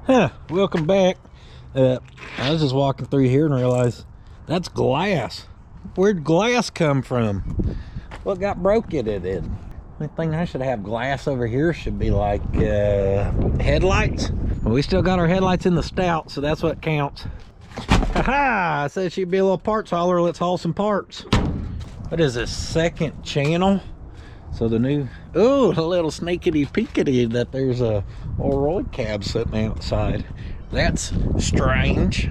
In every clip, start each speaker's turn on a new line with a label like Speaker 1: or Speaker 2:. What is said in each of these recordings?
Speaker 1: Welcome back. I was just walking through here and realized that's glass. Where'd glass come from? What got broke in it? The only thing I should have glass over here should be like headlights. Well, we still got our headlights in the Stout, so that's what counts. Haha! I said she'd be a little parts hauler. Let's haul some parts. What is this, second channel? So the new, oh, a little sneakity peekity that there's a Roy cab sitting outside. That's strange.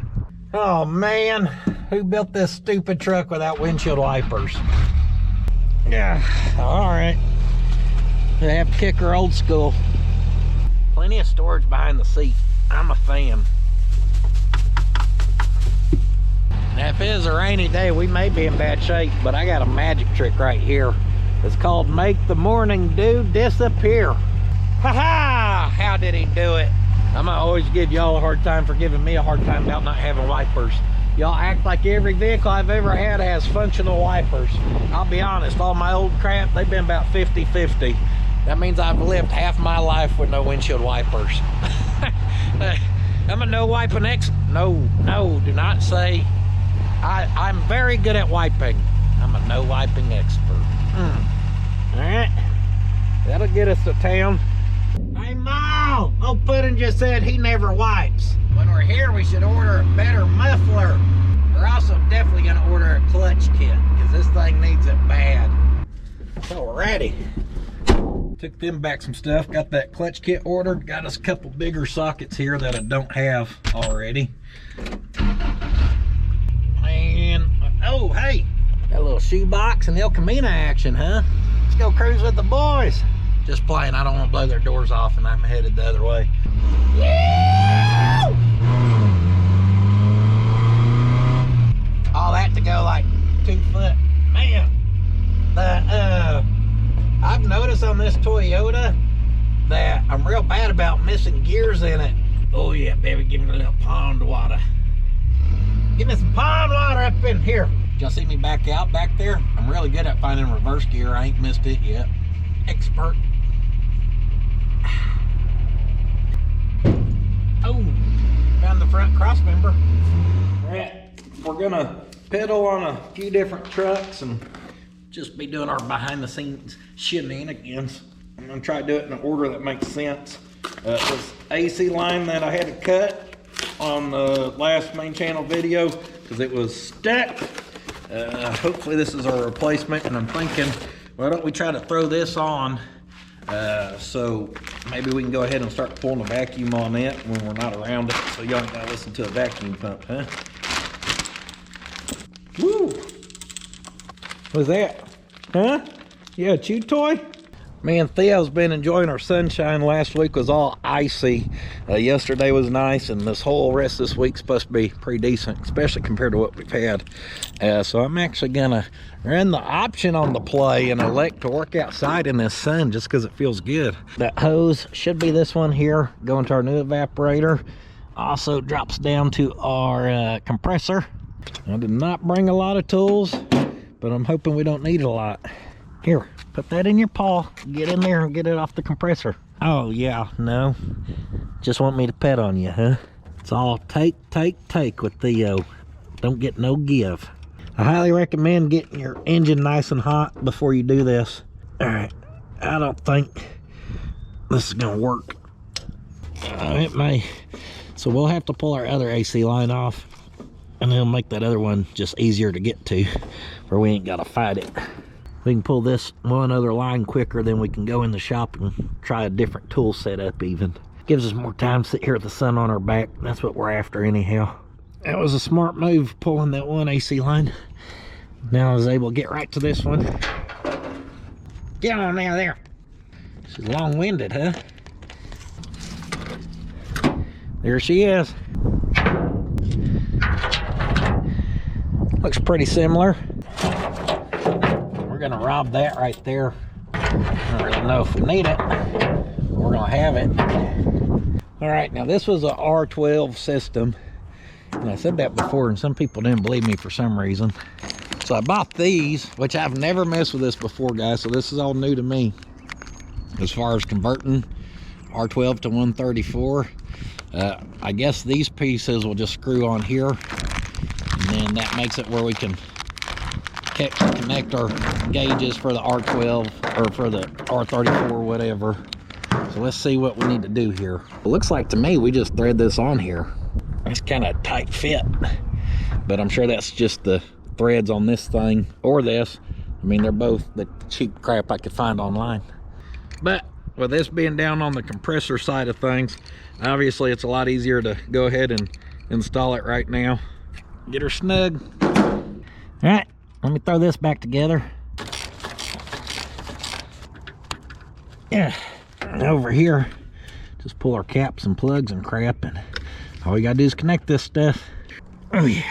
Speaker 1: Oh man, who built this stupid truck without windshield wipers? Yeah, all right. They have to kick her old school. Plenty of storage behind the seat. I'm a fan. Now if it is a rainy day, we may be in bad shape, but I got a magic trick right here. It's called Make the Morning Dew Disappear. Ha-ha! How did he do it? I'm gonna always give y'all a hard time for giving me a hard time about not having wipers. Y'all act like every vehicle I've ever had has functional wipers. I'll be honest, all my old crap, they've been about 50-50. That means I've lived half my life with no windshield wipers. I'm a no wiping expert. No, do not say. I'm very good at wiping. I'm a no wiping expert. All right, that'll get us to town. Hey Mom, old Puddin' just said he never wipes. When we're here, we should order a better muffler. We're also definitely gonna order a clutch kit because this thing needs it bad. Alrighty, took them back some stuff. Got that clutch kit ordered. Got us a couple bigger sockets here that I don't have already. And oh hey, got a little shoebox and El Camino action, huh? Let's go cruise with the boys. Just playing, I don't want to blow their doors off and I'm headed the other way. Yeah! All that to go like 2 foot. Man, I've noticed on this Toyota that I'm real bad about missing gears in it. Oh yeah, baby, give me a little pond water. Give me some pond water up in here. Did y'all see me back out back there? I'm really good at finding reverse gear. I ain't missed it yet. Expert. Oh, found the front cross member. All right, we're gonna pedal on a few different trucks and just be doing our behind the scenes shenanigans. I'm gonna try to do it in an order that makes sense. This AC line that I had to cut on the last main channel video because it was stuck. Hopefully this is our replacement, and I'm thinking, why don't we try to throw this on so maybe we can go ahead and start pulling a vacuum on it when we're not around it, so y'all ain't gotta listen to a vacuum pump, huh? Woo! What's that? Huh? Yeah, a chew toy? Me and Theo's been enjoying our sunshine. Last week was all icy. Yesterday was nice, and this whole rest of this week's supposed to be pretty decent, especially compared to what we've had. So I'm actually gonna run the option on the play and elect to work outside in this sun just because it feels good. That hose should be this one here, going to our new evaporator. Also drops down to our compressor. I did not bring a lot of tools, but I'm hoping we don't need a lot. Here, put that in your paw. Get in there and get it off the compressor. Oh yeah, no. Just want me to pet on you, huh? It's all take with Theo. Don't get no give. I highly recommend getting your engine nice and hot before you do this. All right, I don't think this is gonna work. It may. So we'll have to pull our other AC line off, and it'll make that other one just easier to get to, where we ain't gotta fight it. We can pull this one other line quicker, then we can go in the shop and try a different tool setup even. Gives us more time to sit here with the sun on our back. That's what we're after anyhow. That was a smart move, pulling that one AC line. Now I was able to get right to this one. Get on now there. She's long-winded, huh? There she is. Looks pretty similar. We're gonna rob that right there. I don't really know if we need it. We're gonna have it. All right, now this was a R12 system. And I said that before, and some people didn't believe me for some reason. So I bought these, which I've never messed with this before, guys, so this is all new to me. As far as converting R12 to 134. I guess these pieces will just screw on here, and then that makes it where we can connect our gauges for the R12 or for the R34, whatever. So let's see what we need to do here. It looks like to me we just thread this on here. It's kind of tight fit, but I'm sure that's just the threads on this thing or this. I mean, they're both the cheap crap I could find online. But with this being down on the compressor side of things, obviously it's a lot easier to go ahead and install it right now. Get her snug. All right, let me throw this back together. Yeah, and over here, just pull our caps and plugs and crap, and all we gotta do is connect this stuff. Oh yeah,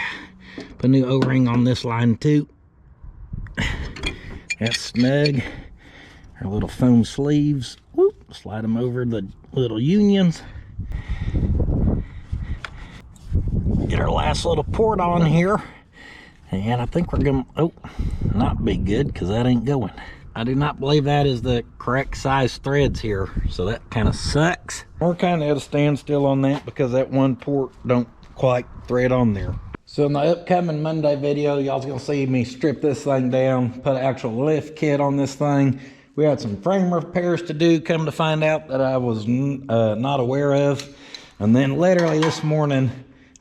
Speaker 1: put a new O-ring on this line too. That's snug. Our little foam sleeves, whoop, slide them over the little unions. Get our last little port on here, and I think we're gonna, oh, not be good, because that ain't going. I do not believe that is the correct size threads here, so that kind of sucks. We're kind of at a standstill on that because that one port don't quite thread on there. So in the upcoming Monday video, y'all's gonna see me strip this thing down, put an actual lift kit on this thing. We had some frame repairs to do, come to find out that I was not aware of. And then literally this morning,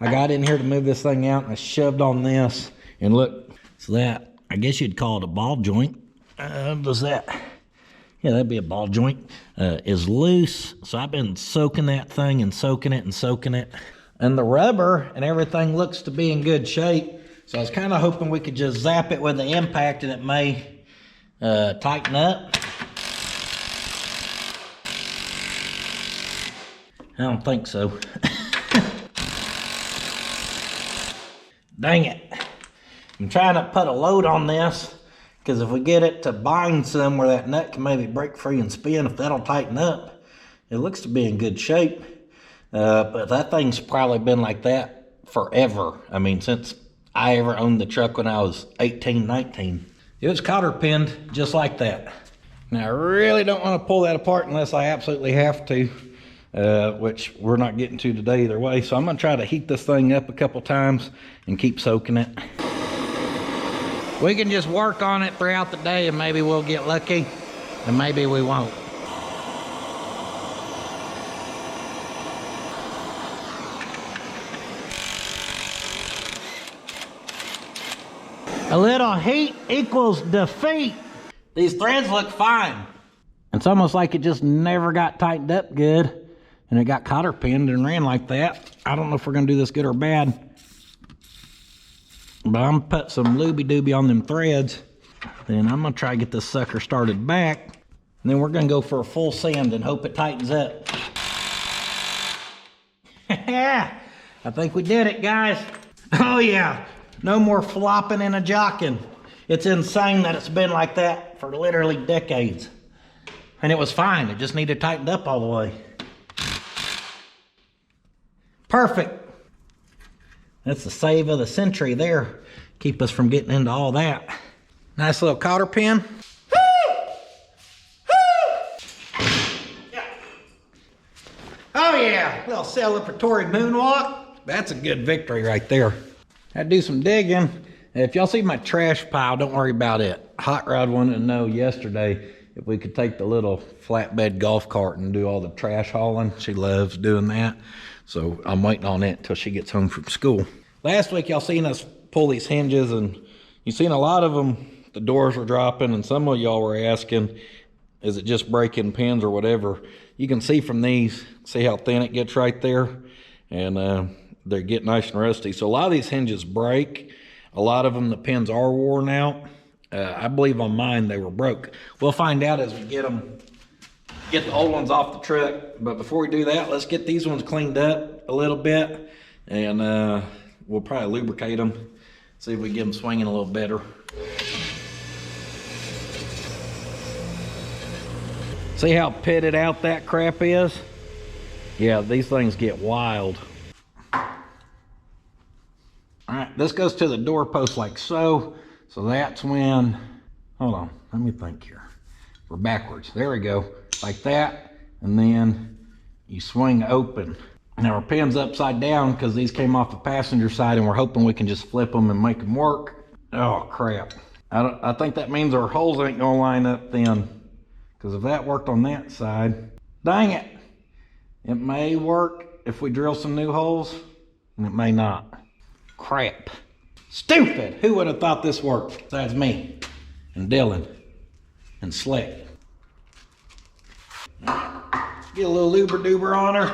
Speaker 1: I got in here to move this thing out and I shoved on this, and look, so that, I guess you'd call it a ball joint. Does that, yeah, that'd be a ball joint, is loose. So I've been soaking that thing and soaking it and soaking it. And the rubber and everything looks to be in good shape. So I was kind of hoping we could just zap it with the impact and it may tighten up. I don't think so. Dang it. I'm trying to put a load on this, because if we get it to bind some where that nut can maybe break free and spin, if that'll tighten up, it looks to be in good shape. But that thing's probably been like that forever. I mean, since I ever owned the truck when I was 18, 19. It was cotter pinned just like that. Now, I really don't want to pull that apart unless I absolutely have to, which we're not getting to today either way. So I'm going to try to heat this thing up a couple times and keep soaking it. We can just work on it throughout the day and maybe we'll get lucky and maybe we won't. A little heat equals defeat. These threads look fine. It's almost like it just never got tightened up good and it got cotter pinned and ran like that. I don't know if we're gonna do this good or bad, but I'm gonna put some looby dooby on them threads. Then I'm gonna try to get this sucker started back. And then we're gonna go for a full sand and hope it tightens up. I think we did it, guys. Oh yeah. No more flopping and a jocking. It's insane that it's been like that for literally decades. And it was fine, it just needed tightened up all the way. Perfect. That's the save of the century there. Keep us from getting into all that. Nice little cotter pin. Yeah. Oh yeah, little celebratory moonwalk. That's a good victory right there. I do some digging. If y'all see my trash pile, don't worry about it. Hot Rod wanted to know yesterday if we could take the little flatbed golf cart and do all the trash hauling. She loves doing that. So I'm waiting on it until she gets home from school. Last week, y'all seen us pull these hinges, and you seen a lot of them, the doors were dropping, and some of y'all were asking, is it just breaking pins or whatever? You can see from these, see how thin it gets right there? And they get nice and rusty. So a lot of these hinges break. A lot of them, the pins are worn out. I believe on mine they were broke. We'll find out as we get the old ones off the truck. But before we do that, let's get these ones cleaned up a little bit, and we'll probably lubricate them, see if we get them swinging a little better. See how pitted out that crap is? Yeah, these things get wild. All right, this goes to the doorpost like so. So that's when, hold on, let me think here. We're backwards, there we go, like that. And then you swing open. Now our pin's upside down because these came off the passenger side, and we're hoping we can just flip them and make them work. Oh crap. I think that means our holes ain't gonna line up then. Because if that worked on that side, dang it. It may work if we drill some new holes, and it may not. Crap. Stupid! Who would have thought this worked besides me and Dylan and Slick? Get a little loober-doober on her.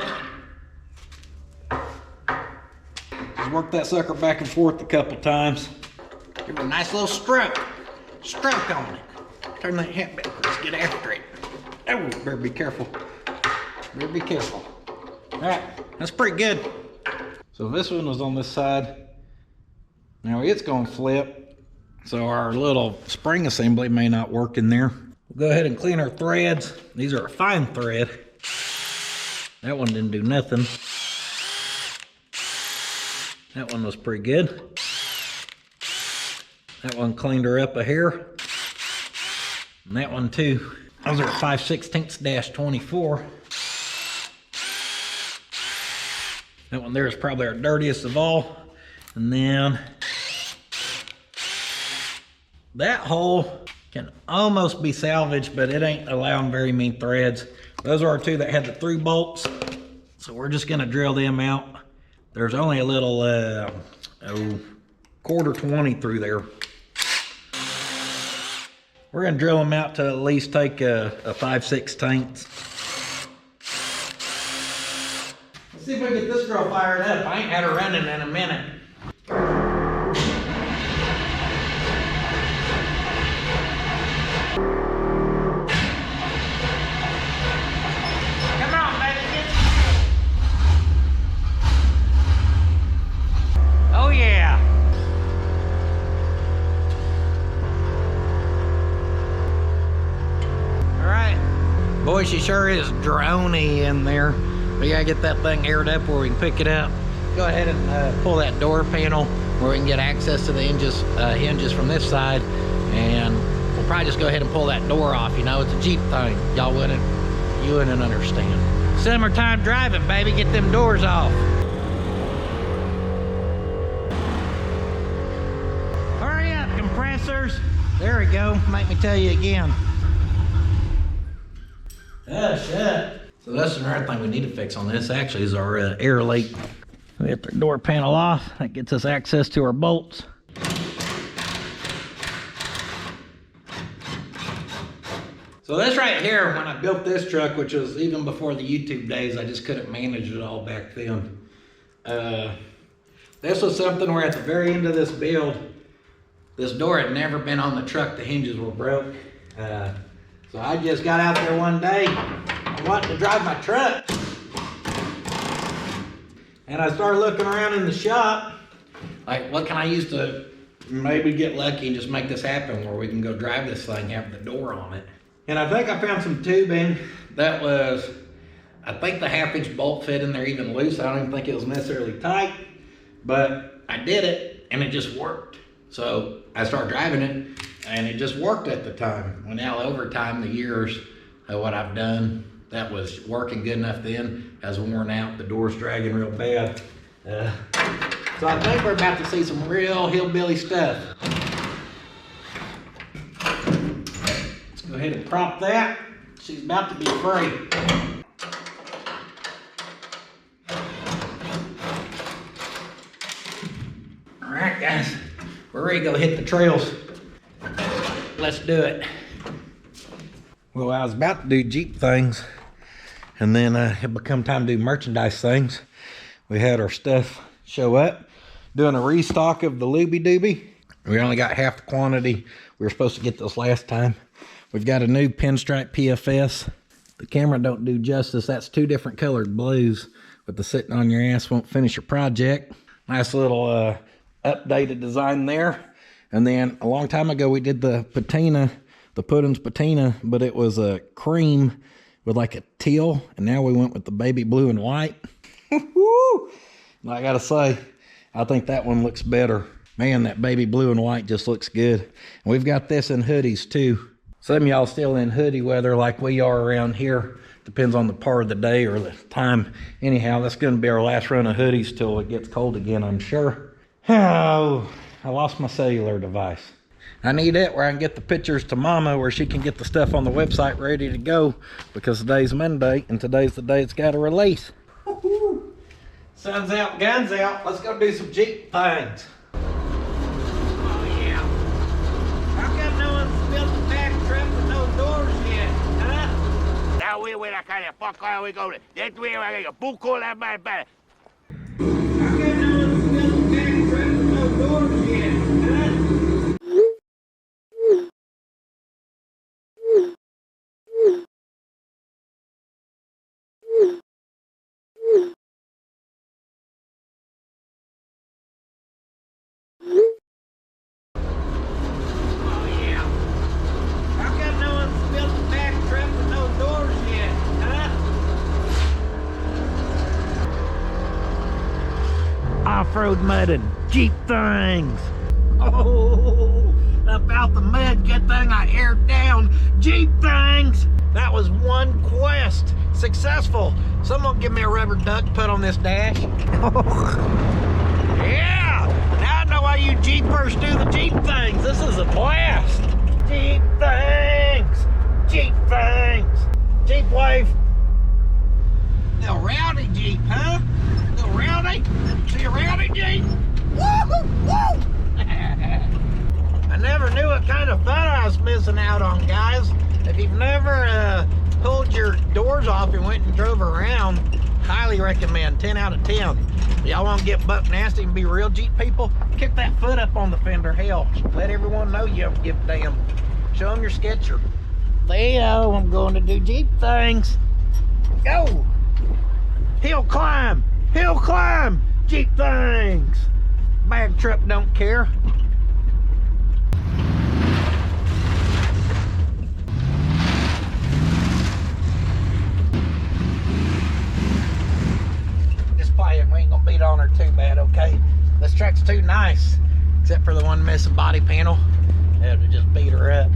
Speaker 1: Just work that sucker back and forth a couple times. Give her a nice little stroke. Stroke on it. Turn that hat back. Let's get after it. Oh, better be careful. Better be careful. All right, that's pretty good. So this one was on this side. Now it's gonna flip. So our little spring assembly may not work in there. We'll go ahead and clean our threads. These are a fine thread. That one didn't do nothing. That one was pretty good. That one cleaned her up a hair. And that one too. Those are 5/16-24. That one there is probably our dirtiest of all. And then that hole can almost be salvaged, but it ain't allowing very many threads. Those are our two that had the through bolts. So we're just gonna drill them out. There's only a little, quarter 20 through there. We're gonna drill them out to at least take a 5/16. Let's see if we can get this girl fired up. I ain't had her running in a minute. Come on, baby. Oh yeah. Boy, she sure is droney in there. We gotta get that thing aired up where we can pick it up. Go ahead and pull that door panel where we can get access to the hinges from this side. And we'll probably just go ahead and pull that door off. You know, it's a Jeep thing. You wouldn't understand. Summertime driving, baby, get them doors off. Hurry up, compressors. There we go, make me tell you again. Oh, shit. So that's another thing we need to fix on this actually is our air leak. We get the door panel off. That gets us access to our bolts. So this right here, when I built this truck, which was even before the YouTube days, I just couldn't manage it all back then. This was something where at the very end of this build, this door had never been on the truck. The hinges were broke. So I just got out there one day, I wanted to drive my truck. And I started looking around in the shop, like what can I use to maybe get lucky and just make this happen where we can go drive this thing, have the door on it. And I think I found some tubing that was, I think the 1/2-inch bolt fit in there even loose. I don't even think it was necessarily tight, but I did it and it just worked. So I started driving it. And it just worked at the time. Well, now over time, the years of what I've done, that was working good enough then, has worn out, the door's dragging real bad. So I think we're about to see some real hillbilly stuff. Let's go ahead and prop that. She's about to be free. All right, guys, we're ready to go hit the trails. Let's do it. Well, I was about to do Jeep things, and then it become time to do merchandise things. We had our stuff show up, doing a restock of the Looby Dooby. We only got half the quantity we were supposed to get this last time. We've got a new pinstripe PFS. The camera don't do justice. That's 2 different colored blues, but the sitting on your ass won't finish your project. Nice little updated design there. And then a long time ago, we did the patina, the Puddin's patina, but it was a cream with like a teal. And now we went with the baby blue and white. I gotta say, I think that one looks better. Man, that baby blue and white just looks good. And we've got this in hoodies too. Some of y'all still in hoodie weather like we are around here. Depends on the part of the day or the time. Anyhow, that's going to be our last run of hoodies till it gets cold again, I'm sure. Oh, I lost my cellular device. I need it where I can get the pictures to Mama, where she can get the stuff on the website ready to go, because today's Monday and today's the day it's got to release. Woo-hoo. Sun's out, guns out. Let's go do some Jeep things. Oh yeah. How come no one's built a back truck with no doors yet, huh?
Speaker 2: That way where I kind of fuck all we go. That way I got a book all that my back.
Speaker 1: How come no one's built a back truck with no doors yet, huh? Off-road mudding Jeep things. Oh, about the mud, good thing I aired down Jeep things. That was one quest successful. Someone give me a rubber duck to put on this dash. Yeah, now I know why you Jeepers do the Jeep things. This is a blast. Jeep things, Jeep things. Jeep wave. Little rowdy Jeep, huh? Little rowdy? See a rowdy Jeep? Woo! Woo! I never knew what kind of fun I was missing out on, guys. If you've never pulled your doors off and went and drove around, highly recommend. 10 out of 10. Y'all want to get buck nasty and be real Jeep people? Kick that foot up on the fender. Hell, let everyone know you don't give a damn. Show them your sketcher. Theo, I'm going to do Jeep things. Go! Hill climb, Jeep things. Bag truck don't care. Just playing, we ain't gonna beat on her too bad, okay? This truck's too nice, except for the one missing body panel. I had to just beat her up.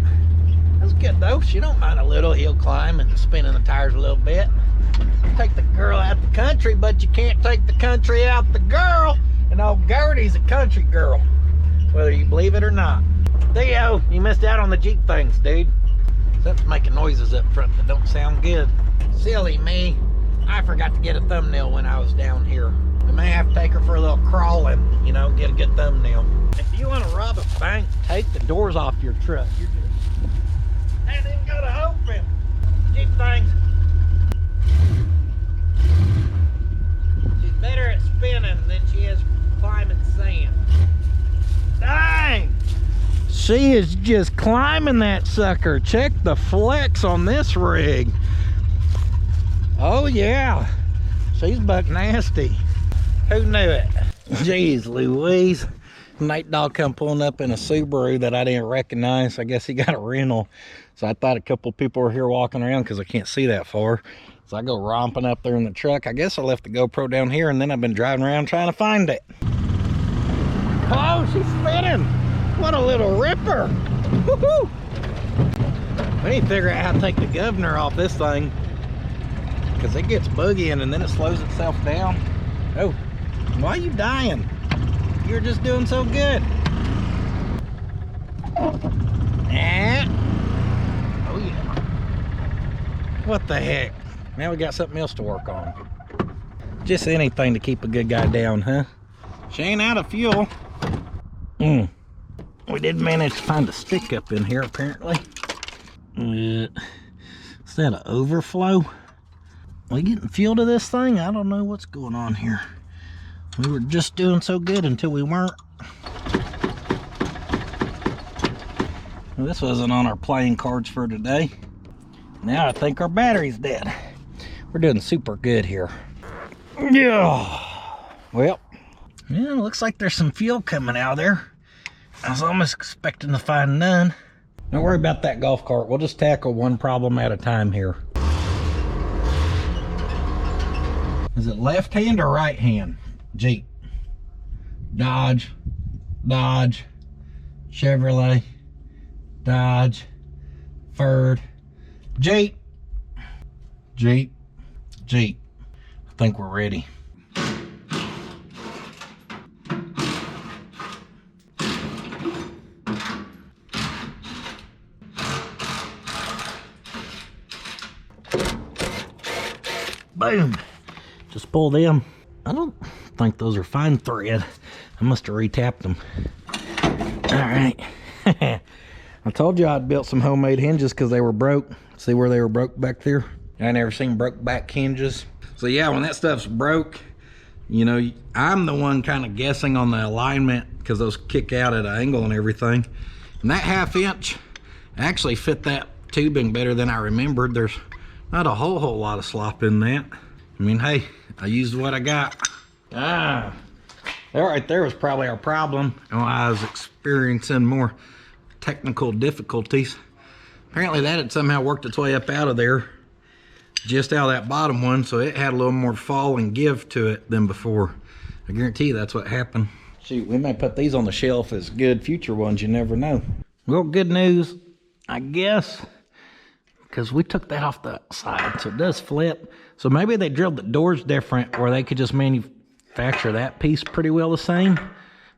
Speaker 1: That's good though. She don't mind a little hill climb and spinning the tires a little bit. Take the girl out the country, but you can't take the country out the girl. And old Gertie's a country girl, whether you believe it or not. Theo, you missed out on the Jeep things, dude. That's making noises up front that don't sound good. Silly me. I forgot to get a thumbnail when I was down here. I may have to take her for a little crawling, you know, get a good thumbnail. If you want to rob a bank, take the doors off your truck. You're just... ain't even gonna open. Jeep things. She's better at spinning than she is climbing sand. Dang! She is just climbing that sucker. Check the flex on this rig. Oh yeah, she's buck nasty. Who knew it? Jeez Louise. Night dog come pulling up in a Subaru that I didn't recognize. I guess he got a rental. So I thought a couple people were here walking around because I can't see that far. So I go romping up there in the truck. I guess I left the GoPro down here and then I've been driving around trying to find it. Oh, she's spinning. What a little ripper. Woohoo! We need to figure out how to take the governor off this thing, because it gets boogieing and then it slows itself down. Oh, why are you dying? You're just doing so good. Eh. Oh yeah. What the heck? Now we got something else to work on. Just anything to keep a good guy down, huh? She ain't out of fuel. We did manage to find a stick up in here, apparently. Is that an overflow? We getting fuel to this thing? I don't know what's going on here. We were just doing so good until we weren't. Well, this wasn't on our playing cards for today. Now I think our battery's dead. We're doing super good here. Yeah. Well, yeah, looks like there's some fuel coming out of there. I was almost expecting to find none. Don't worry about that golf cart. We'll just tackle one problem at a time here. Is it left hand or right hand? Jeep. Dodge. Dodge. Chevrolet. Dodge. Ford. Jeep. Jeep. I think we're ready. Boom. Just pull them. I don't think those are fine thread. I must have retapped them. All right. I told you I'd built some homemade hinges because they were broke. See where they were broke back there? I never seen broke back hinges. So yeah, when that stuff's broke, you know, I'm the one kind of guessing on the alignment because those kick out at an angle and everything. And that 1/2 inch actually fit that tubing better than I remembered. There's not a whole lot of slop in that. I mean, hey, I used what I got. That right there was probably our problem. And I was experiencing more technical difficulties. Apparently that had somehow worked its way up out of there, just out of that bottom one, so it had a little more fall and give to it than before. I guarantee you that's what happened. Shoot, we may put these on the shelf as good future ones, you never know. Well, good news, I guess, because we took that off the side, so it does flip. So maybe they drilled the doors different, or they could just manufacture that piece pretty well the same,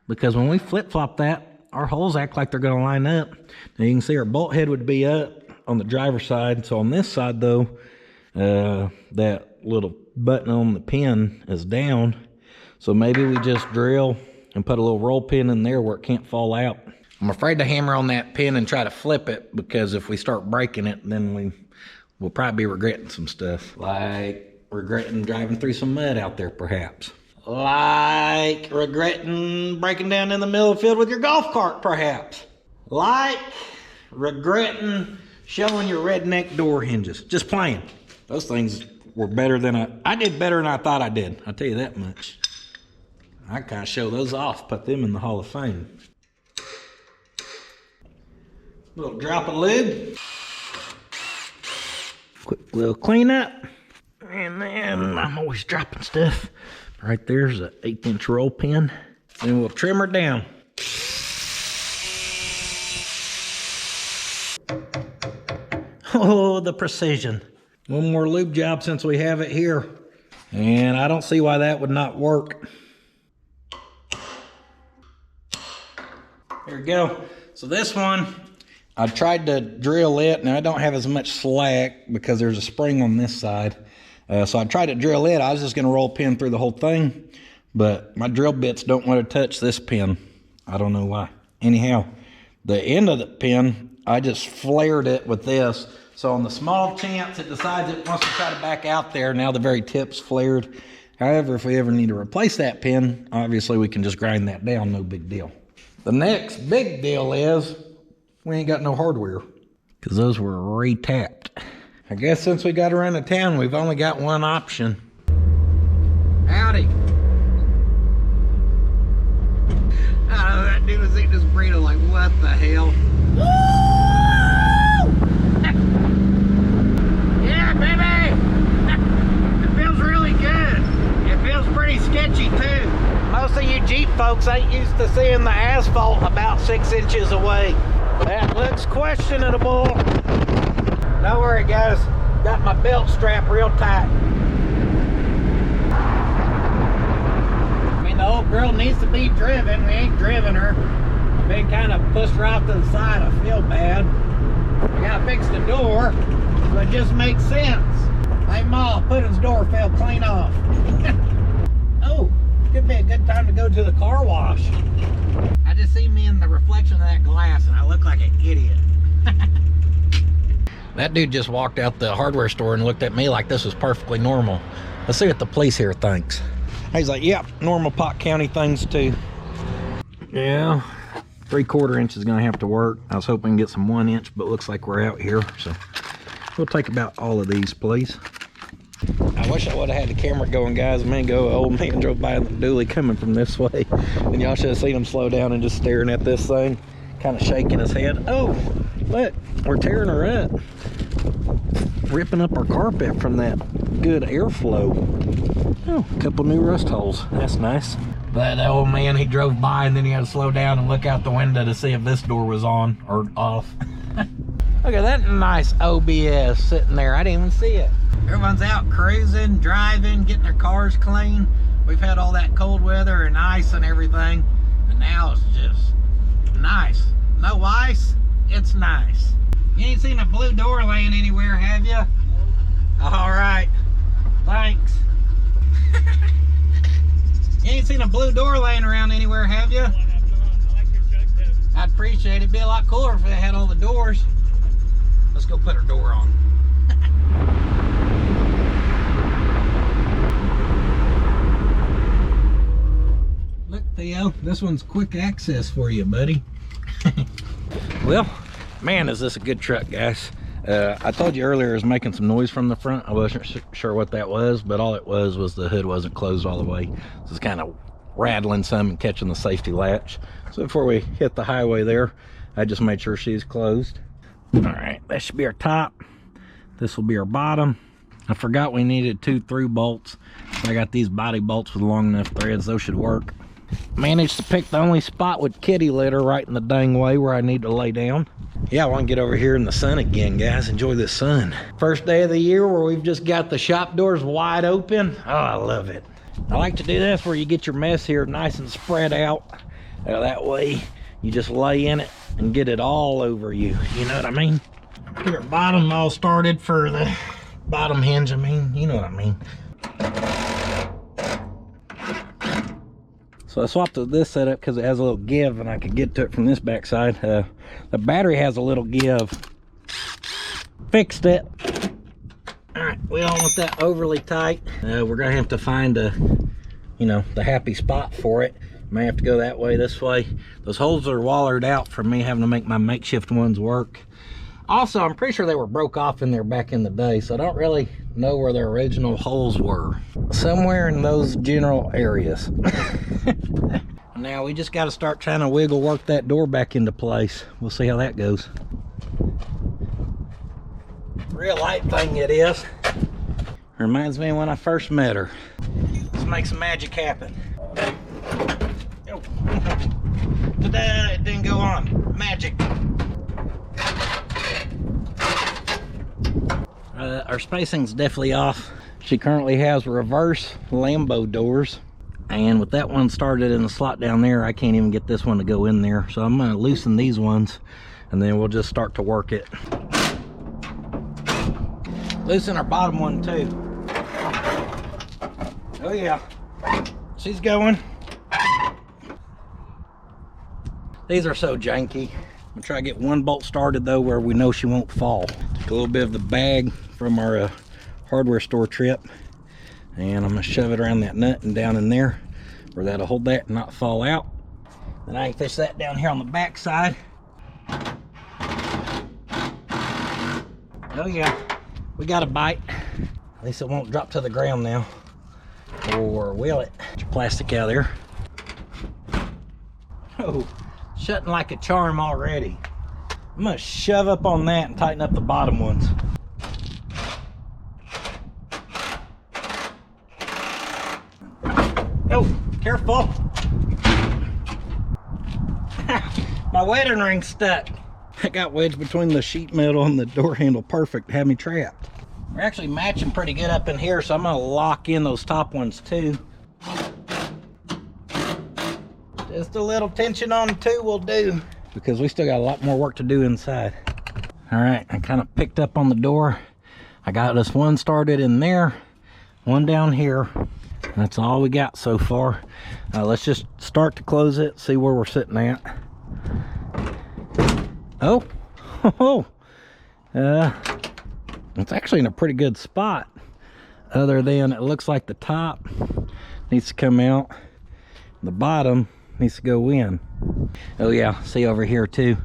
Speaker 1: because when we flip-flop that, our holes act like they're going to line up. Now you can see our bolt head would be up on the driver's side. So on this side though, that little button on the pin is down. So maybe we just drill and put a little roll pin in there where it can't fall out. I'm afraid to hammer on that pin and try to flip it, because if we start breaking it, then we'll probably be regretting some stuff. Like regretting driving through some mud out there perhaps. Like regretting breaking down in the middle of the field with your golf cart, perhaps. Like regretting showing your redneck door hinges. Just playing. Those things were better than I did better than I thought I did. I'll tell you that much. I kind of show those off, put them in the Hall of Fame. Little drop of lube. Quick little cleanup. And then I'm always dropping stuff. Right there's an 1/8 inch roll pin. And we'll trim her down. Oh, the precision. One more lube job since we have it here. And I don't see why that would not work. There we go. So this one, I tried to drill it. Now I don't have as much slack because there's a spring on this side. So I tried to drill it. I was just going to roll a pin through the whole thing, but my drill bits don't want to touch this pin. I don't know why. Anyhow, the end of the pin, I just flared it with this. So on the small chance it decides it wants to try to back out there, now the very tip's flared. However, if we ever need to replace that pin, obviously we can just grind that down, no big deal. The next big deal is we ain't got no hardware, because those were retapped. I guess since we got to run to town, we've only got one option. Howdy. Oh, that dude was eating his burrito like, what the hell? Yeah, baby! It feels really good. It feels pretty sketchy too. Most of you Jeep folks ain't used to seeing the asphalt about 6 inches away. That looks questionable. Don't worry guys, got my belt strap real tight. I mean, the old girl needs to be driven. We ain't driven her. I've been kind of pushed her off to the side. I feel bad. I gotta fix the door, so it just makes sense. Hey Ma, Puddin's door fell clean off. Oh, could be a good time to go to the car wash. I just see me in the reflection of that glass and I look like an idiot. That dude just walked out the hardware store and looked at me like this was perfectly normal. Let's see what the police here thinks. He's like, yep, normal Pot County things too. Yeah, 3/4 inch is gonna have to work. I was hoping to get some 1 inch, but looks like we're out here. So we'll take about all of these, please. I wish I would have had the camera going, guys. A minute ago, an old man drove by in the dually coming from this way. And y'all should have seen him slow down and just staring at this thing, kind of shaking his head. Oh, look, we're tearing her up. Ripping up our carpet from that good airflow. Oh, a couple new rust holes. That's nice. But that old man, he drove by and then he had to slow down and look out the window to see if this door was on or off. Look at that nice OBS sitting there. I didn't even see it. Everyone's out cruising, driving, getting their cars clean. We've had all that cold weather and ice and everything, and now it's just nice. No ice, it's nice. You ain't seen a blue door laying anywhere, have you? All right, thanks. You ain't seen a blue door laying around anywhere, have you? I'd appreciate it. It'd be a lot cooler if they had all the doors. Let's go put our door on. Look, Theo, this one's quick access for you, buddy. Well, man, is this a good truck, guys. I told you earlier it was making some noise from the front. I wasn't sure what that was, but all it was the hood wasn't closed all the way. So it's kind of rattling some and catching the safety latch. So before we hit the highway there, I just made sure she's closed. All right, that should be our top. This will be our bottom. I forgot we needed 2 through bolts. So I got these body bolts with long enough threads. Those should work. Managed to pick the only spot with kitty litter right in the dang way where I need to lay down. Yeah, I want to get over here in the sun again, guys. Enjoy the sun. First day of the year where we've just got the shop doors wide open. Oh, I love it. I like to do this where you get your mess here nice and spread out. That way you just lay in it and get it all over you. You know what I mean? Get our bottom all started for the bottom hinge. I mean, you know what I mean. So I swapped to this setup because it has a little give and I could get to it from this backside. The battery has a little give. Fixed it. All right, we don't want that overly tight. We're gonna have to find a, you know, the happy spot for it. May have to go that way, this way. Those holes are wallered out from me having to make my makeshift ones work. Also, I'm pretty sure they were broke off in there back in the day, so I don't really know where their original holes were. Somewhere in those general areas. Now we just got to start trying to wiggle work that door back into place. We'll see how that goes. Real light thing it is. Reminds me of when I first met her. Let's make some magic happen. Oh. Ta-da! It didn't go on. Magic. Our spacing's definitely off. She currently has reverse Lambo doors, and with that one started in the slot down there, I can't even get this one to go in there. So I'm gonna loosen these ones and then we'll just start to work it. Loosen our bottom one too. Oh yeah, she's going. These are so janky. I'm gonna try to get one bolt started though where we know she won't fall. Took a little bit of the bag from our hardware store trip, and I'm gonna shove it around that nut and down in there where that'll hold that and not fall out. Then I can fish that down here on the back side. Oh yeah, we got a bite. At least it won't drop to the ground now. Or will it? Get your plastic out of there. Oh, shutting like a charm already. I'm gonna shove up on that and tighten up the bottom ones. Oh, careful. My wedding ring's stuck. I got wedged between the sheet metal and the door handle. Perfect, had me trapped. We're actually matching pretty good up in here, so I'm gonna lock in those top ones too. Just a little tension on two will do, because we still got a lot more work to do inside. All right, I kind of picked up on the door. I got this one started in there, one down here. That's all we got so far. Let's just start to close it, see where we're sitting at. Oh, it's actually in a pretty good spot, other than it looks like the top needs to come out, the bottom needs to go in. Oh yeah, see over here too,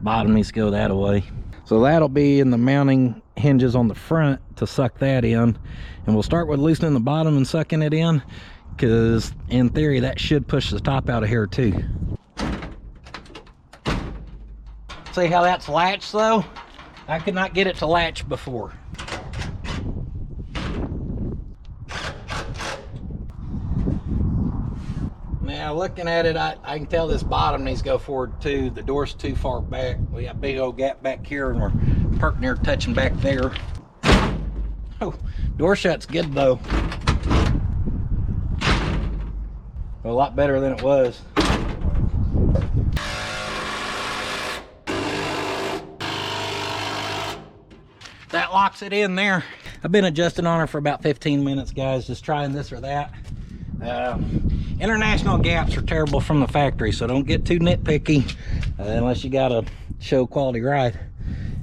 Speaker 1: bottom needs to go that way. So that'll be in the mounting hinges on the front to suck that in, and we'll start with loosening the bottom and sucking it in, because in theory that should push the top out of here too. See how that's latched though? I could not get it to latch before. Now looking at it, I can tell this bottom needs to go forward too. The door's too far back. We got a big old gap back here and we're perking there touching back there. Oh, door shut's good though. A lot better than it was. That locks it in there. I've been adjusting on her for about 15 minutes, guys, just trying this or that. International gaps are terrible from the factory, so don't get too nitpicky unless you got a show quality ride.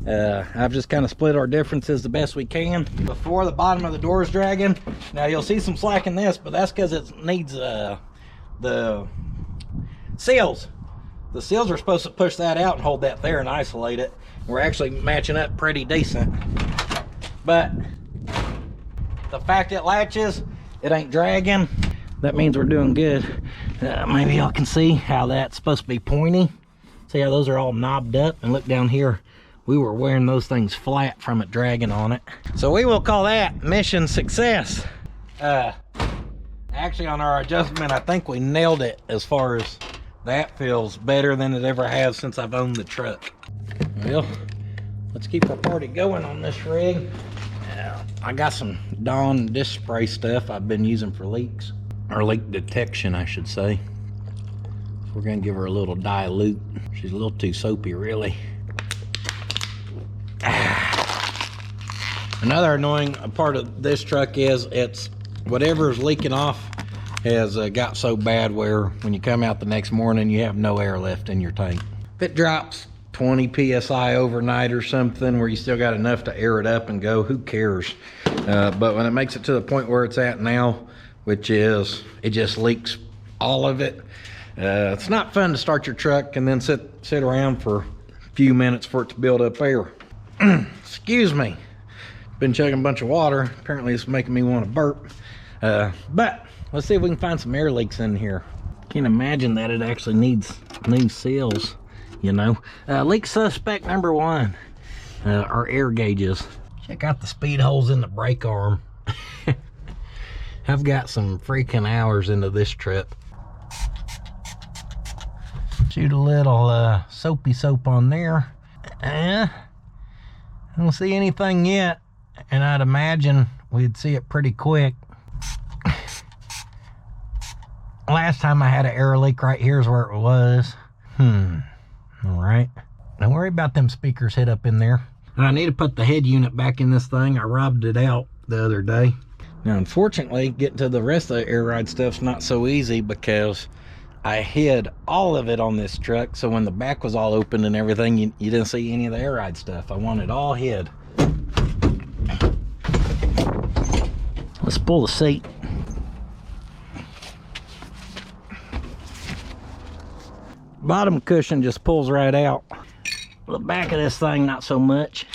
Speaker 1: I've just kind of split our differences the best we can. Before the bottom of the door is dragging, now you'll see some slack in this, but that's because it needs the seals. The seals are supposed to push that out and hold that there and isolate it. We're actually matching up pretty decent, but the fact it latches, it ain't dragging, that means we're doing good. Maybe y'all can see how that's supposed to be pointy. See how those are all knobbed up, and look down here, we were wearing those things flat from it dragging on it. So we will call that mission success. Actually, on our adjustment, I think we nailed it. As far as that, feels better than it ever has since I've owned the truck. Well, let's keep our party going on this rig. I got some Dawn disc spray stuff I've been using for leaks, or leak detection, I should say. So we're gonna give her a little dilute. She's a little too soapy, really. Another annoying part of this truck is it's whatever's leaking off has got so bad where when you come out the next morning, you have no air left in your tank. If it drops 20 psi overnight or something where you still got enough to air it up and go, who cares? But when it makes it to the point where it's at now, which is it just leaks all of it, it's not fun to start your truck and then sit around for a few minutes for it to build up air. Excuse me, been chugging a bunch of water. Apparently it's making me want to burp. But let's see if we can find some air leaks in here. Can't imagine that it actually needs new seals, you know. Leak suspect number one are air gauges. Check out the speed holes in the brake arm. I've got some freaking hours into this trip. Shoot a little soapy soap on there. I don't see anything yet, and I'd imagine we'd see it pretty quick. Last time I had an air leak right here is where it was. All right. Don't worry about them speakers hid up in there. I need to put the head unit back in this thing. I robbed it out the other day. Now, unfortunately, getting to the rest of the air ride stuff's not so easy because I hid all of it on this truck. So when the back was all open and everything, you didn't see any of the air ride stuff. I want it all hid. Let's pull the seat. Bottom cushion just pulls right out. The back of this thing, not so much.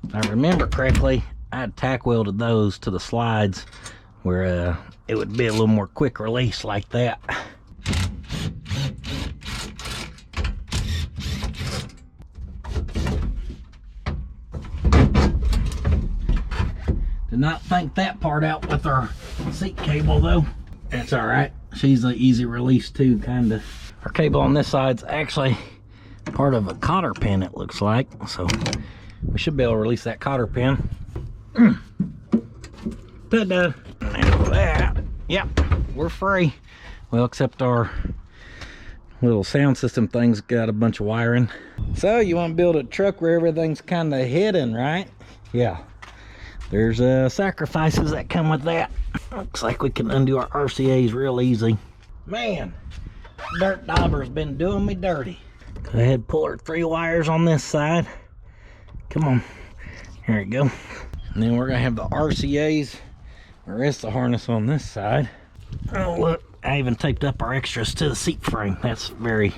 Speaker 1: If I remember correctly, I had tack welded those to the slides where it would be a little more quick release like that. Did not think that part out with our seat cable though. That's all right. She's an easy release too, kind of. Our cable on this side's actually part of a cotter pin, it looks like. So we should be able to release that cotter pin. Ta-da. Now that, yep, we're free. Well, except our little sound system thing's got a bunch of wiring. So you want to build a truck where everything's kind of hidden, right? Yeah. There's sacrifices that come with that. Looks like we can undo our RCAs real easy. Man, Dirt Dauber's been doing me dirty. Go ahead, pull our 3 wires on this side. Come on. Here we go. And then we're gonna have the RCAs, the rest of the harness on this side. Oh look, I even taped up our extras to the seat frame. That's very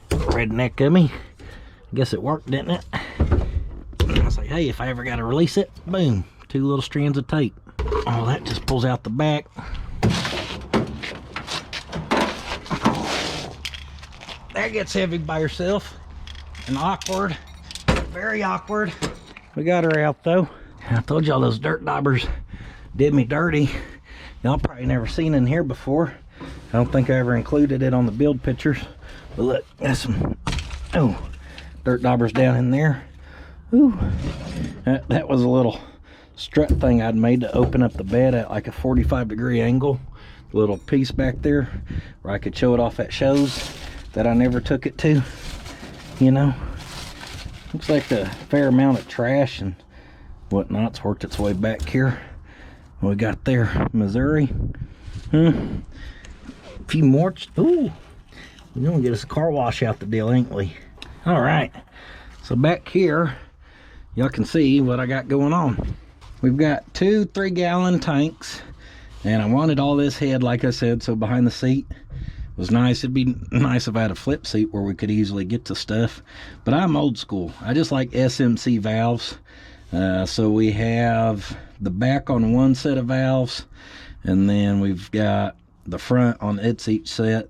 Speaker 1: redneck of me. I guess it worked, didn't it? I was like, hey, if I ever gotta release it, boom, 2 little strands of tape. Oh, that just pulls out the back. That gets heavy by herself and awkward, very awkward. We got her out though. I told y'all those Dirt Daubers did me dirty. Y'all probably never seen in here before. I don't think I ever included it on the build pictures. But look, got some dirt daubers down in there. Ooh, that was a little strut thing I'd made to open up the bed at like a 45-degree angle. A little piece back there where I could show it off at shows that I never took it to, you know. Looks like a fair amount of trash and whatnot's worked its way back here. We got there, Missouri. A few more. Ooh, we're gonna get us a car wash out the deal, ain't we? All right, so back here, y'all can see what I got going on. We've got 2 3-gallon tanks, and I wanted all this head, like I said, so behind the seat was nice. It'd be nice if I had a flip seat where we could easily get to stuff, but I'm old school. I just like SMC valves. So we have the back on one set of valves, and then we've got the front on each set.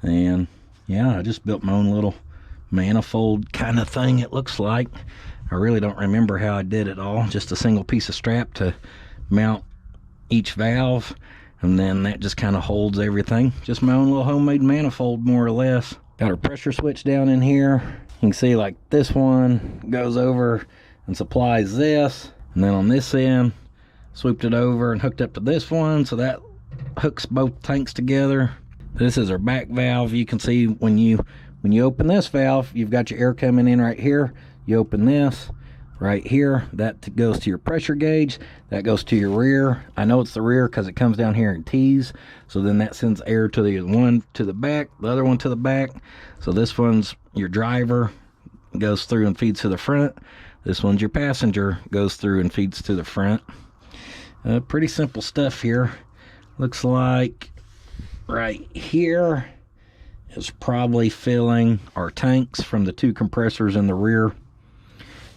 Speaker 1: And yeah, I just built my own little manifold kind of thing, it looks like. I really don't remember how I did it all. Just a single piece of strap to mount each valve, and then that just kind of holds everything. Just my own little homemade manifold, more or less. Got our pressure switch down in here. You can see like this one goes over and supplies this, and then on this end swooped it over and hooked up to this one, so that hooks both tanks together. This is our back valve. You can see when you open this valve, you've got your air coming in right here. You open this right here, that goes to your pressure gauge, that goes to your rear. I know it's the rear because it comes down here in T's, so then that sends air to the one to the back, the other one to the back. So this one's your driver, goes through and feeds to the front. This one's your passenger, goes through and feeds to the front. Pretty simple stuff here. Looks like right here is probably filling our tanks from the 2 compressors in the rear.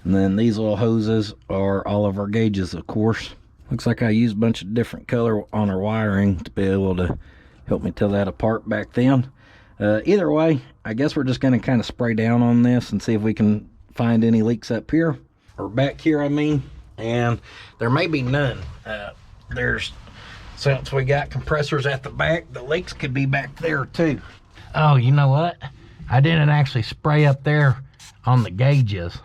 Speaker 1: And then these little hoses are all of our gauges, of course. Looks like I used a bunch of different color on our wiring to be able to help me tell that apart back then. Either way, I guess we're just going to kind of spray down on this and see if we can find any leaks up here, or back here, I mean. And there may be none. Since we got compressors at the back, the leaks could be back there too. Oh, you know what? I didn't actually spray up there on the gauges.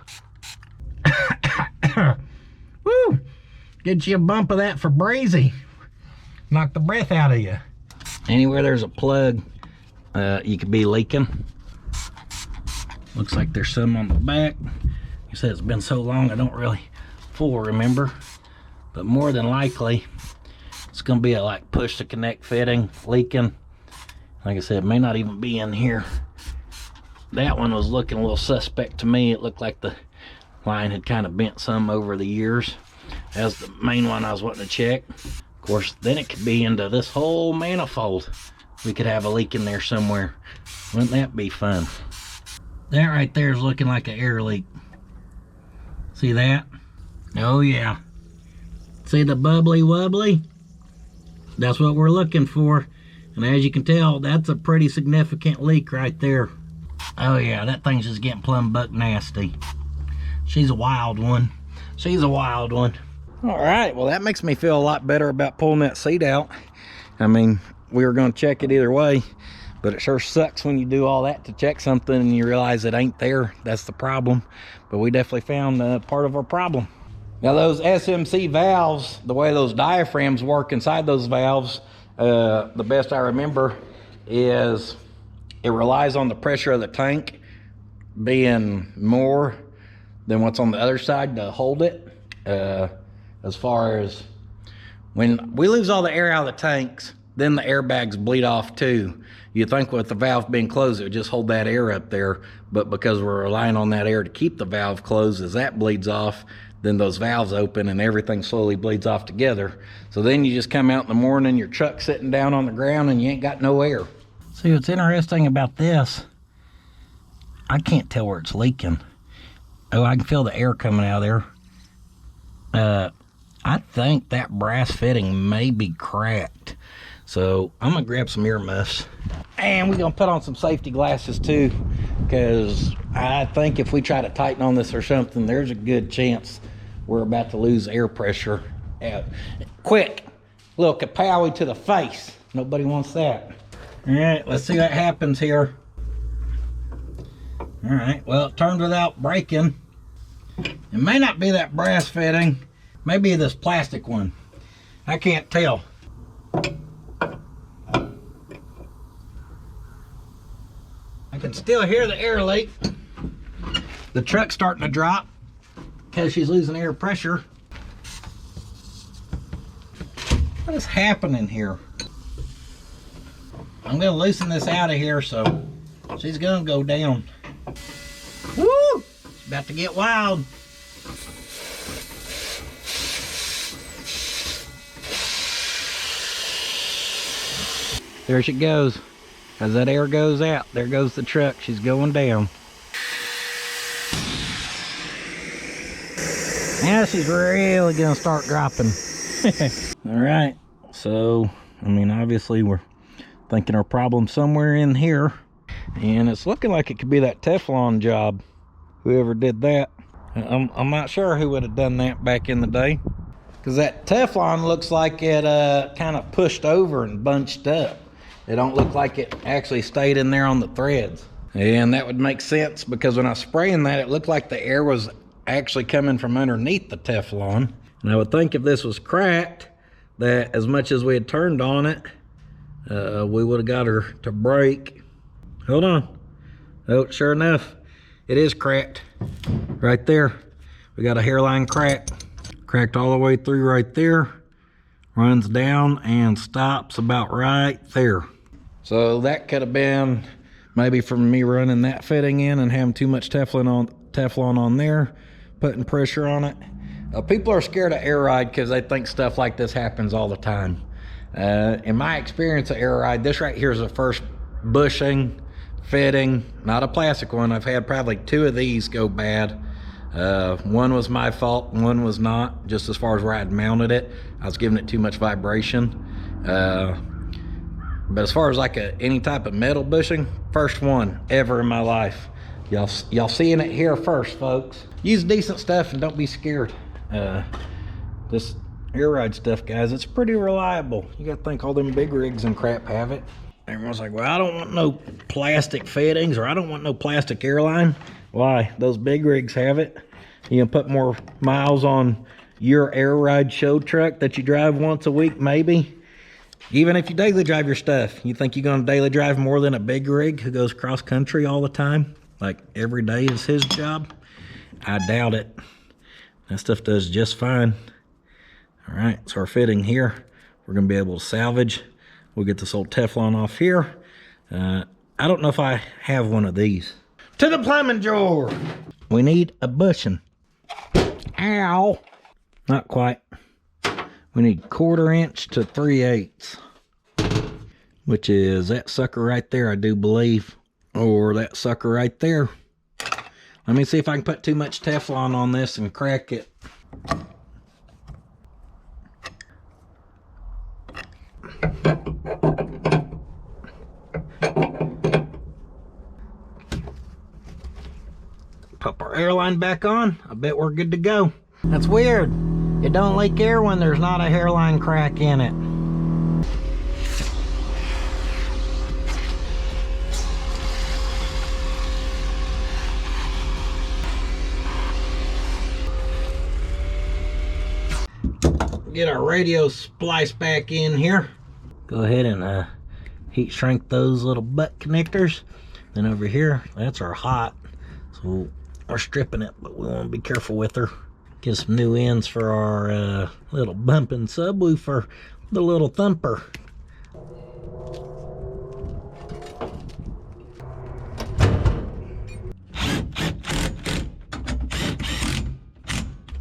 Speaker 1: Woo! Get you a bump of that for breezy. Knock the breath out of you. Anywhere there's a plug, you could be leaking. Looks like there's some on the back. You said it's been so long, I don't really full remember. But more than likely, it's gonna be a like push to connect fitting, leaking. Like I said, it may not even be in here. That one was looking a little suspect to me. It looked like the line had kind of bent some over the years. That's the main one I was wanting to check. Of course, then it could be into this whole manifold. We could have a leak in there somewhere. Wouldn't that be fun? That right there is looking like an air leak. See that? Oh yeah. See the bubbly wobbly? That's what we're looking for. And as you can tell, that's a pretty significant leak right there. Oh yeah, that thing's just getting plumb buck nasty. She's a wild one. She's a wild one. All right, well that makes me feel a lot better about pulling that seat out. I mean, we were gonna check it either way, but it sure sucks when you do all that to check something and you realize it ain't there. That's the problem. But we definitely found part of our problem. Now those SMC valves, the way those diaphragms work inside those valves, the best I remember is it relies on the pressure of the tank being more than what's on the other side to hold it. As far as when we lose all the air out of the tanks, then the airbags bleed off too. You think with the valve being closed, it would just hold that air up there, but because we're relying on that air to keep the valve closed, as that bleeds off, then those valves open and everything slowly bleeds off together. So then you just come out in the morning, your truck's sitting down on the ground and you ain't got no air. See, what's interesting about this, I can't tell where it's leaking. Oh, I can feel the air coming out of there. I think that brass fitting may be cracked. So I'm gonna grab some earmuffs. And we're gonna put on some safety glasses too, because I think if we try to tighten on this or something, there's a good chance we're about to lose air pressure. Quick, little kapowie to the face. Nobody wants that. All right, let's see what happens here. All right, well, it turned without breaking. It may not be that brass fitting, maybe this plastic one. I can't tell. I can still hear the air leak. The truck's starting to drop because she's losing air pressure. What is happening here? I'm gonna loosen this out of here, so she's gonna go down. Woo! It's about to get wild. There she goes. As that air goes out, there goes the truck. She's going down. Now she's really gonna start dropping. All right, so, I mean, obviously we're thinking our problem's somewhere in here, and it's looking like it could be that Teflon job. Whoever did that, I'm not sure who would have done that back in the day, because that Teflon looks like it kind of pushed over and bunched up. It don't look like it actually stayed in there on the threads, and that would make sense because when I was spraying that, it looked like the air was actually coming from underneath the Teflon. And I would think if this was cracked, that as much as we had turned on it, we would have got her to break. Hold on. Oh, sure enough, it is cracked right there. We got a hairline crack, cracked all the way through right there, runs down and stops about right there. So that could have been maybe from me running that fitting in and having too much Teflon on there, putting pressure on it. People are scared of air ride because they think stuff like this happens all the time. In my experience of air ride, this right here is the first bushing fitting, not a plastic one. I've had probably 2 of these go bad. One was my fault, one was not, just as far as where I'd mounted it. I was giving it too much vibration. But as far as like any type of metal bushing, first one ever in my life. Y'all seeing it here first, folks. Use decent stuff and don't be scared. This air ride stuff, guys, it's pretty reliable. You gotta think all them big rigs and crap have it. Everyone's like, well, I don't want no plastic fittings, or I don't want no plastic airline. Why? Those big rigs have it. You can put more miles on your air ride show truck that you drive once a week, maybe. Even if you daily drive your stuff, you think you're gonna daily drive more than a big rig who goes cross country all the time? Like every day is his job? I doubt it. That stuff does just fine. All right, so our fitting here, we're gonna be able to salvage. We'll get this old Teflon off here. I don't know if I have one of these. To the plumbing drawer. We need a bushing. Ow. Not quite. We need 1/4 inch to 3/8, which is that sucker right there, I do believe. Or that sucker right there. Let me see if I can put too much Teflon on this and crack it. Pop our airline back on. I bet we're good to go. That's weird. It don't leak air when there's not a hairline crack in it. Get our radio splice back in here. Go ahead and heat shrink those little butt connectors. Then over here, that's our hot. So we're stripping it, but we want to be careful with her. Get some new ends for our little bumping subwoofer, the little thumper.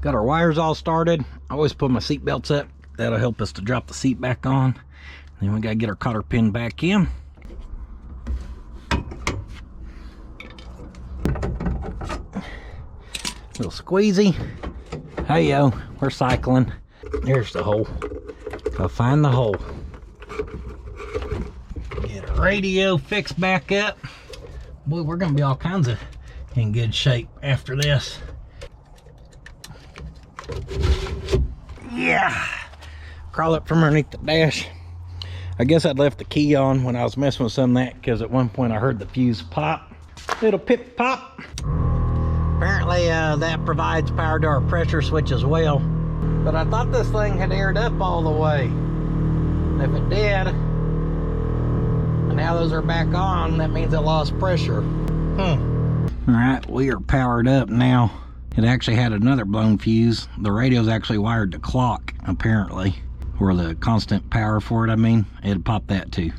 Speaker 1: Got our wires all started. I always put my seat belts up. That'll help us to drop the seat back on. Then we gotta get our cotter pin back in. Little squeezy. Hey yo, we're cycling. There's the hole. Go find the hole. Get our radio fixed back up. Boy, we're gonna be all kinds of in good shape after this. Yeah. Crawl up from underneath the dash. I guess I'd left the key on when I was messing with some of that because at one point I heard the fuse pop. Little pip pop. Apparently that provides power to our pressure switch as well. But I thought this thing had aired up all the way. If it did, and now those are back on, that means it lost pressure. Alright, we are powered up now. It actually had another blown fuse. The radio's actually wired to clock, apparently. Or the constant power for it, I mean. It'd pop that too.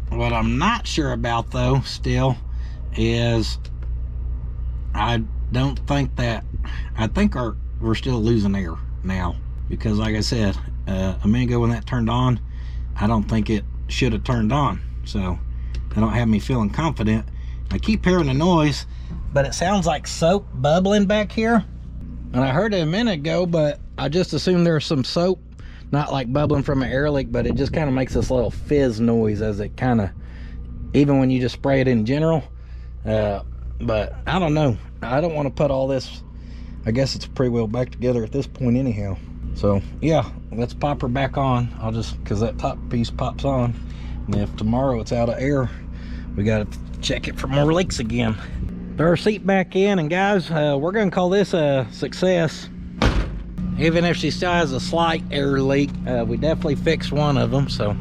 Speaker 1: What I'm not sure about though, still, is I don't think that, I think we're still losing air now. Because like I said, a minute ago when that turned on, I don't think it should have turned on. So, that don't have me feeling confident. I keep hearing the noise, but it sounds like soap bubbling back here. And I heard it a minute ago, but I just assumed there's some soap, not like bubbling from an air leak, but it just kind of makes this little fizz noise as it kind of, even when you just spray it in general. But I don't know. I don't want to put all this, I guess it's pretty well back together at this point anyhow. So yeah, let's pop her back on. I'll just, because that top piece pops on. And if tomorrow it's out of air, we got to check it for more leaks again. Throw our seat back in, and guys, we're gonna call this a success. Even if she still has a slight air leak, we definitely fixed one of them, so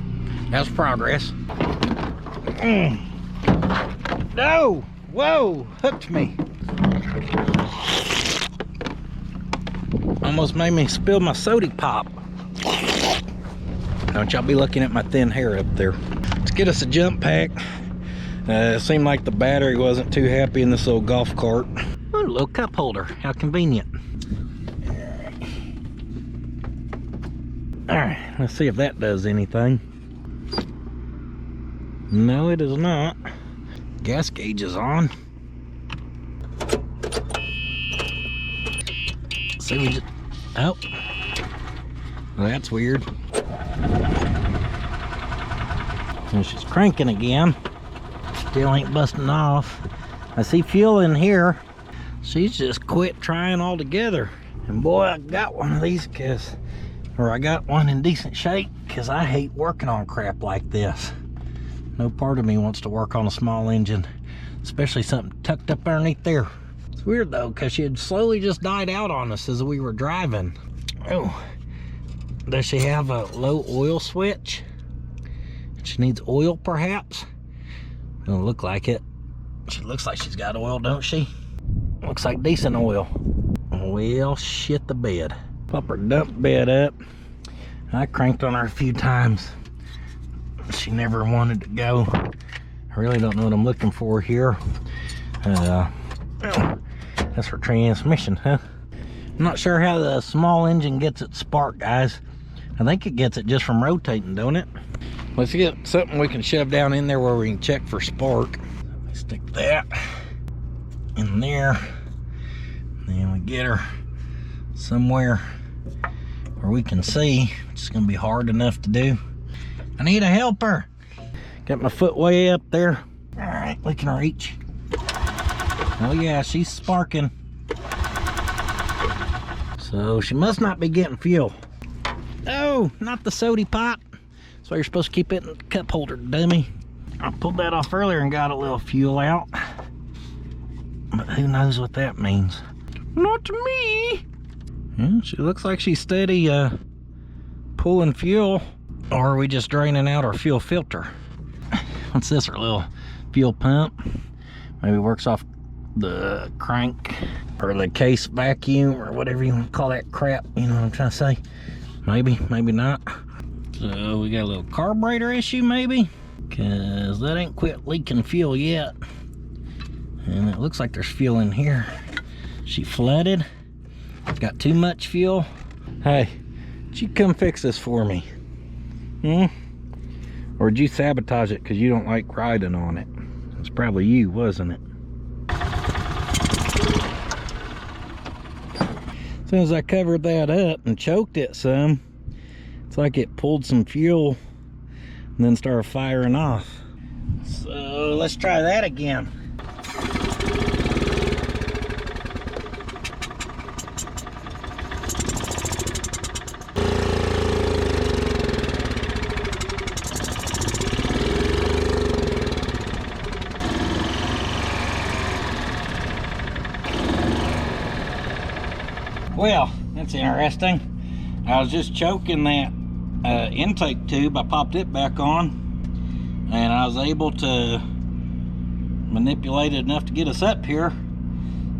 Speaker 1: that's progress. No! Whoa! Hooked me. Almost made me spill my soda pop. Don't y'all be looking at my thin hair up there. Let's get us a jump pack. It seemed like the battery wasn't too happy in this little golf cart. Ooh, a little cup holder. How convenient. Alright, let's see if that does anything. No, it is not. Gas gauge is on. See, we just... Oh. Well, that's weird. And she's cranking again. Still ain't busting off. I see fuel in here. She's just quit trying altogether. And boy, I got one of these I got one in decent shape, because I hate working on crap like this. No part of me wants to work on a small engine, especially something tucked up underneath there. It's weird though, because she had slowly just died out on us as we were driving. Oh, does she have a low oil switch? She needs oil perhaps? Don't look like it. She looks like she's got oil, don't she? Looks like decent oil. Well, shit the bed. Pop her dump bed up. I cranked on her a few times. She never wanted to go. I really don't know what I'm looking for here. That's her transmission, huh? I'm not sure how the small engine gets its spark, guys. I think it gets it just from rotating, don't it? Let's get something we can shove down in there where we can check for spark. Stick that in there. Then we get her somewhere where we can see. It's gonna be hard enough to do. I need a helper. Got my foot way up there. All right, we can reach. Oh yeah, she's sparking. So she must not be getting fuel. Oh, not the soda pop. That's why you're supposed to keep it in the cup holder, dummy. I pulled that off earlier and got a little fuel out. But who knows what that means. Not me. Yeah, she looks like she's steady pulling fuel. Or are we just draining out our fuel filter? What's this, our little fuel pump? Maybe works off the crank or the case vacuum or whatever you want to call that crap. You know what I'm trying to say? Maybe, maybe not. So we got a little carburetor issue maybe, because that ain't quit leaking fuel yet. And it looks like there's fuel in here. She flooded. Got too much fuel. Hey, did you come fix this for me? Or did you sabotage it because you don't like riding on it? It's probably you, wasn't it? As soon as I covered that up and choked it some, it's like it pulled some fuel and then started firing off. So let's try that again. Well, that's interesting. I was just choking that intake tube. I popped it back on, and I was able to manipulate it enough to get us up here.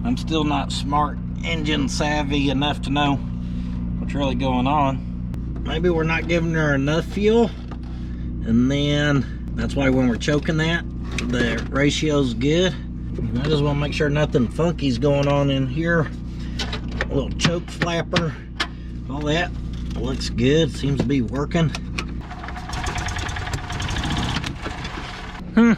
Speaker 1: I'm still not smart engine savvy enough to know what's really going on. Maybe we're not giving her enough fuel, and then that's why when we're choking that, the ratio's good. And I just want to make sure nothing funky's going on in here. A little choke flapper, all that looks good, seems to be working. So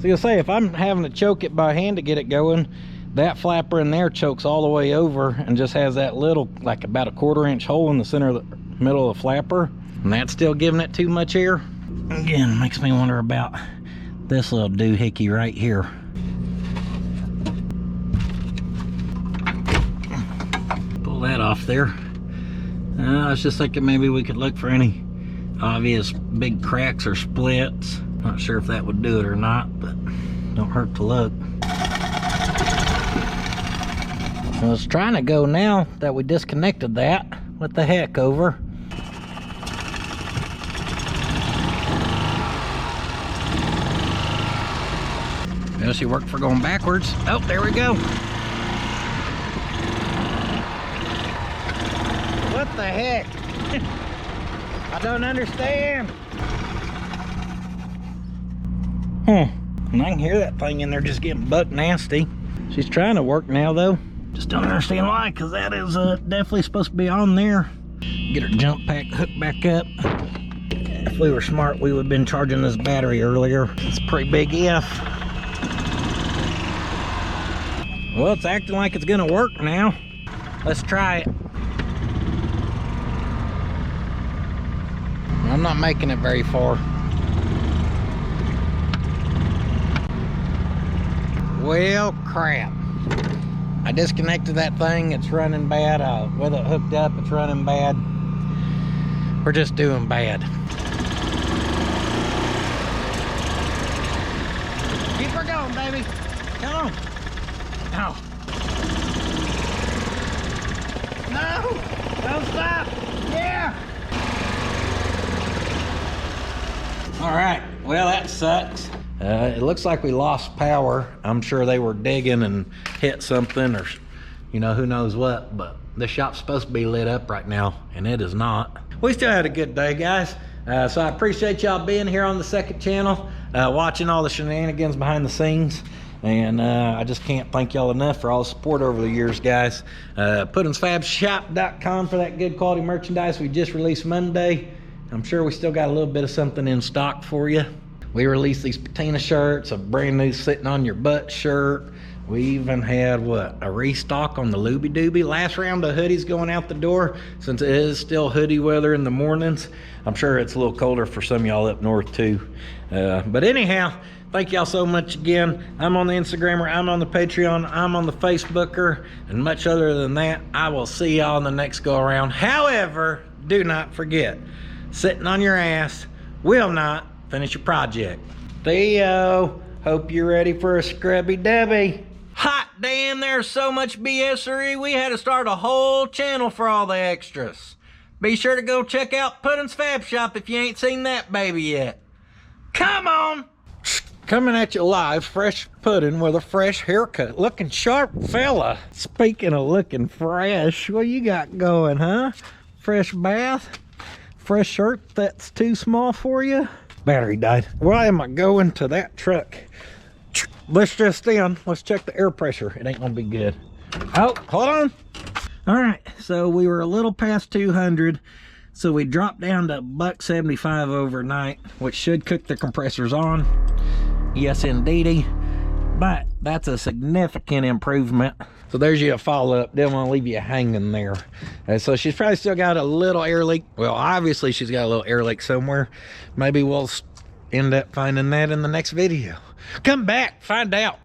Speaker 1: you'll say, if I'm having to choke it by hand to get it going, that flapper in there chokes all the way over and just has that little, like about a 1/4 inch hole in the center of the middle of the flapper, and that's still giving it too much air. Again, makes me wonder about this little doohickey right here. Pull that off there. I was just thinking maybe we could look for any obvious big cracks or splits. Not sure if that would do it or not, but don't hurt to look. Well, it's trying to go now that we disconnected that. What the heck, over? Well, she worked for going backwards. Oh, there we go. What the heck? I don't understand. And I can hear that thing in there just getting buck nasty. She's trying to work now though. Just don't understand why, because that is definitely supposed to be on there. Get her jump pack hooked back up. If we were smart, we would have been charging this battery earlier. It's a pretty big if. Well, it's acting like it's gonna work now. Let's try it. I'm not making it very far. Well, crap. I disconnected that thing, it's running bad. With it hooked up, it's running bad. We're just doing bad. Keep her going, baby. Come on. Oh. No! Don't stop! Yeah! Alright, well that sucks. It looks like we lost power. I'm sure they were digging and hit something, or you know, who knows what, but the shop's supposed to be lit up right now, and it is not. We still had a good day, guys. So I appreciate y'all being here on the second channel, watching all the shenanigans behind the scenes. And I just can't thank y'all enough for all the support over the years, guys. PuttinsFabShop.com for that good quality merchandise we just released Monday. I'm sure we still got a little bit of something in stock for you. We released these patina shirts, a brand new sitting on your butt shirt. We even had, what, a restock on the Looby Dooby. Last round of hoodies going out the door, since it is still hoodie weather in the mornings. I'm sure it's a little colder for some of y'all up north too. But anyhow, thank y'all so much again. I'm on the Instagrammer, I'm on the Patreon, I'm on the Facebooker, and much other than that, I will see y'all in the next go around. However, do not forget, sitting on your ass will not finish your project. Theo, hope you're ready for a scrubby dubby. Hot damn, there's so much BSery, we had to start a whole channel for all the extras. Be sure to go check out Puttin's Fab Shop if you ain't seen that baby yet. Come on! Coming at you live, fresh Puttin with a fresh haircut. Looking sharp, fella. Speaking of looking fresh, what you got going, huh? Fresh bath? Fresh shirt that's too small for you? Battery died. Why am I going to that truck? Let's just let's check the air pressure. It ain't gonna be good. Oh, hold on. All right, so we were a little past 200. So we dropped down to $1.75 overnight, which should cook the compressors on. Yes, indeedy. But that's a significant improvement. So there's you a follow-up. Didn't want to leave you hanging there. So she's probably still got a little air leak. Well, obviously she's got a little air leak somewhere. Maybe we'll end up finding that in the next video. Come back, find out.